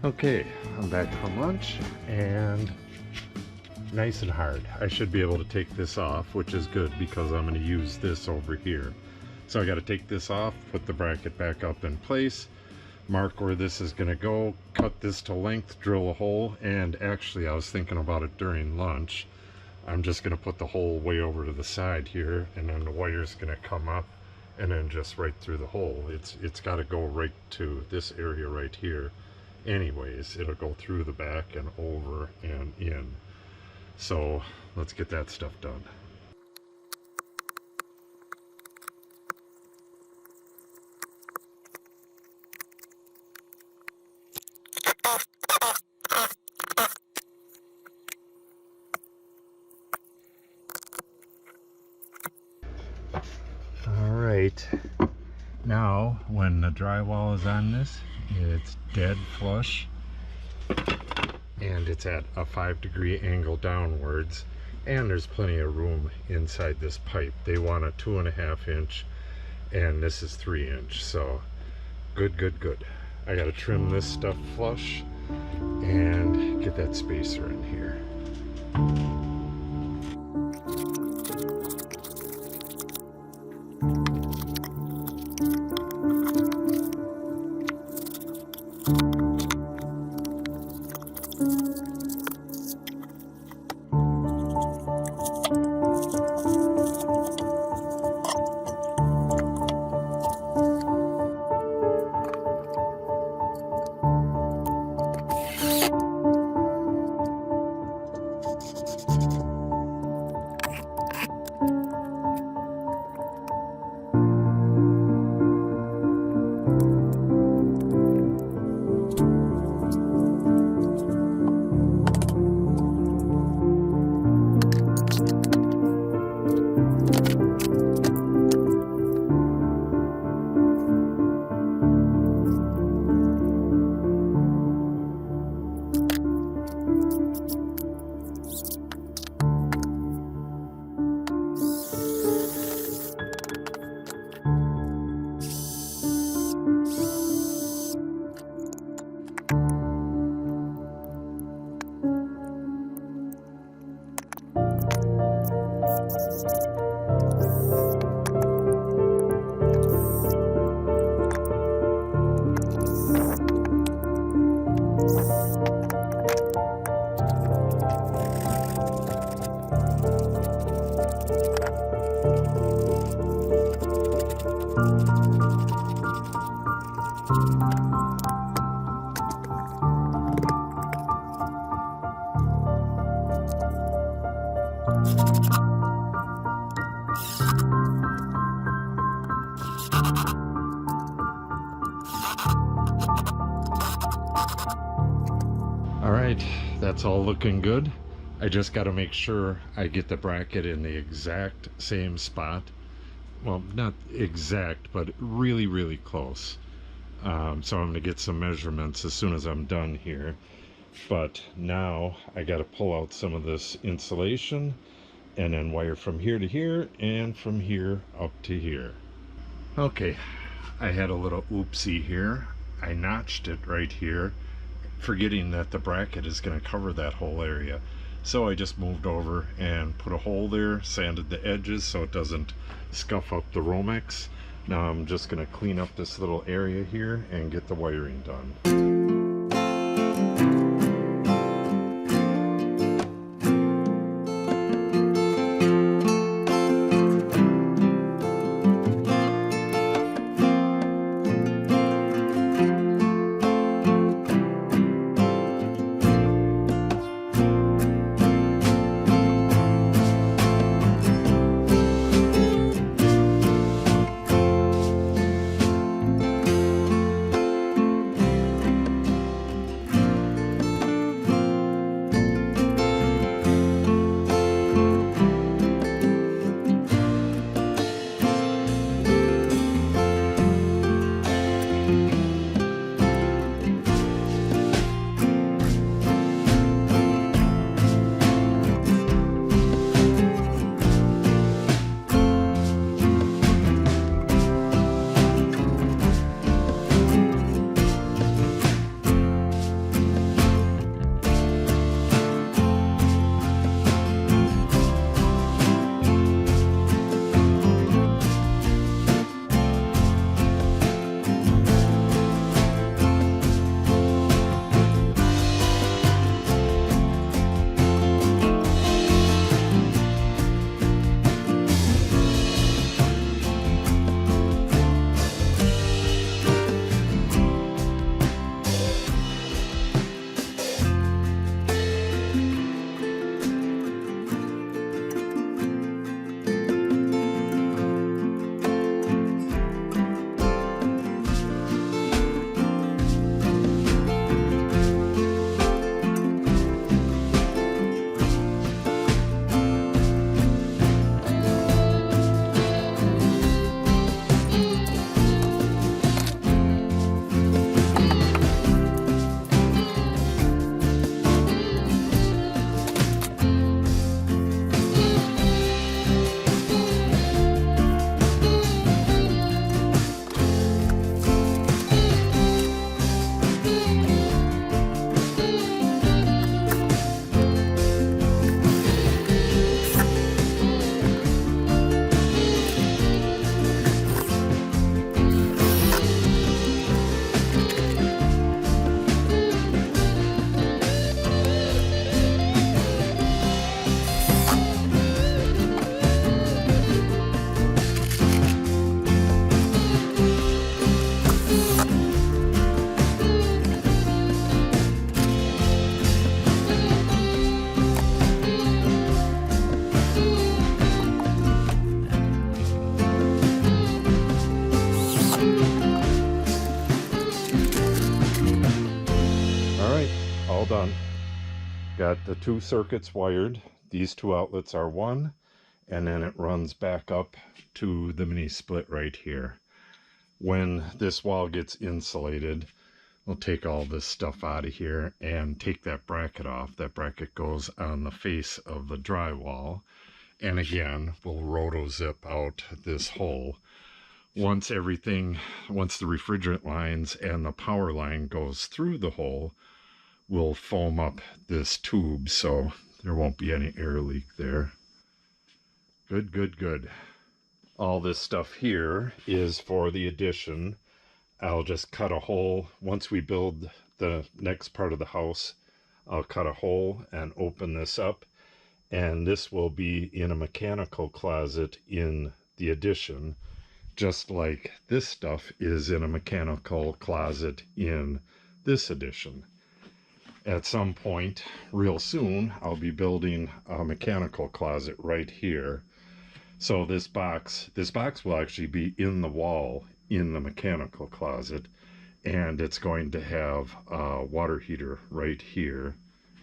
Okay, I'm back from lunch and nice and hard. I should be able to take this off, which is good because I'm going to use this over here. So I got to take this off, put the bracket back up in place, mark where this is going to go, cut this to length, drill a hole, and actually I was thinking about it during lunch. I'm just going to put the hole way over to the side here, and then the wire's going to come up and then just right through the hole. It's got to go right to this area right here. Anyways, it'll go through the back and over and in. So let's get that stuff done. All right, now when the drywall is on this, it's dead flush and it's at a 5-degree angle downwards, and there's plenty of room inside this pipe. They want a 2.5 inch and this is 3 inch, so good. I gotta trim this stuff flush and get that spacer in here. All right, that's all looking good. I just got to make sure I get the bracket in the exact same spot. Well, not exact, but really close. So I'm going to get some measurements as soon as I'm done here. But now I got to pull out some of this insulation and then wire from here to here and from here up to here. Okay, I had a little oopsie here. I notched it right here, forgetting that the bracket is going to cover that whole area. So I just moved over and put a hole there, sanded the edges so it doesn't scuff up the Romex. Now I'm just going to clean up this little area here and get the wiring done. done. Got the 2 circuits wired. These 2 outlets are one, and then it runs back up to the mini split right here. When this wall gets insulated, we'll take all this stuff out of here and take that bracket off. That bracket goes on the face of the drywall. And again, we'll roto-zip out this hole. Once the refrigerant lines and the power line goes through the hole, we'll foam up this tube so there won't be any air leak there. Good, good, good. All this stuff here is for the addition. I'll just cut a hole. Once we build the next part of the house, I'll cut a hole and open this up. And this will be in a mechanical closet in the addition, just like this stuff is in a mechanical closet in this addition. At some point, real soon, I'll be building a mechanical closet right here. So this box will actually be in the wall in the mechanical closet, and it's going to have a water heater right here.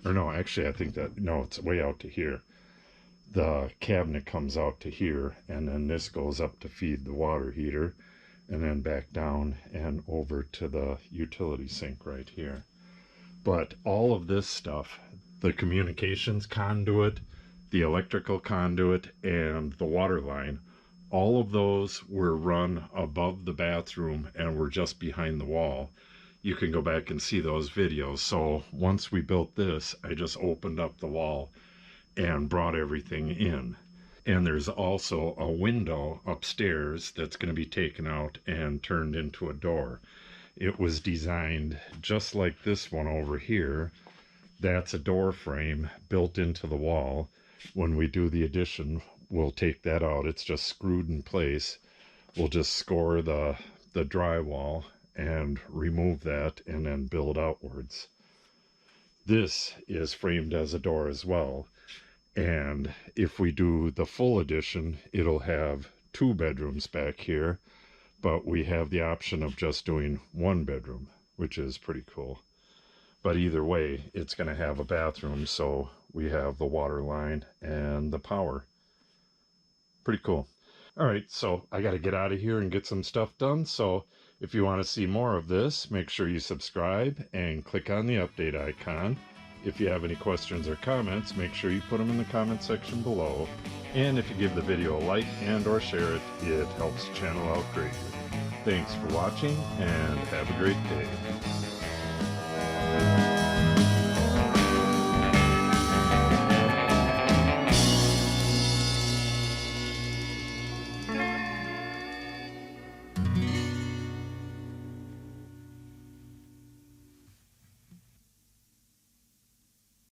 Or no, actually, I think it's way out to here. The cabinet comes out to here, and then this goes up to feed the water heater, and then back down and over to the utility sink right here. But all of this stuff, the communications conduit, the electrical conduit, and the water line, all of those were run above the bathroom and were just behind the wall. You can go back and see those videos. So once we built this, I just opened up the wall and brought everything in. And there's also a window upstairs that's going to be taken out and turned into a door. It was designed just like this one over here. That's a door frame built into the wall. When we do the addition, we'll take that out. It's just screwed in place. We'll just score the drywall and remove that and then build outwards. This is framed as a door as well. And if we do the full addition, it'll have 2 bedrooms back here, but we have the option of just doing 1 bedroom, which is pretty cool. But either way, it's going to have a bathroom, so we have the water line and the power. Pretty cool. All right, so I got to get out of here and get some stuff done. So if you want to see more of this, make sure you subscribe and click on the update icon. If you have any questions or comments, make sure you put them in the comment section below. And if you give the video a like and or share it, it helps the channel out greatly. Thanks for watching and have a great day.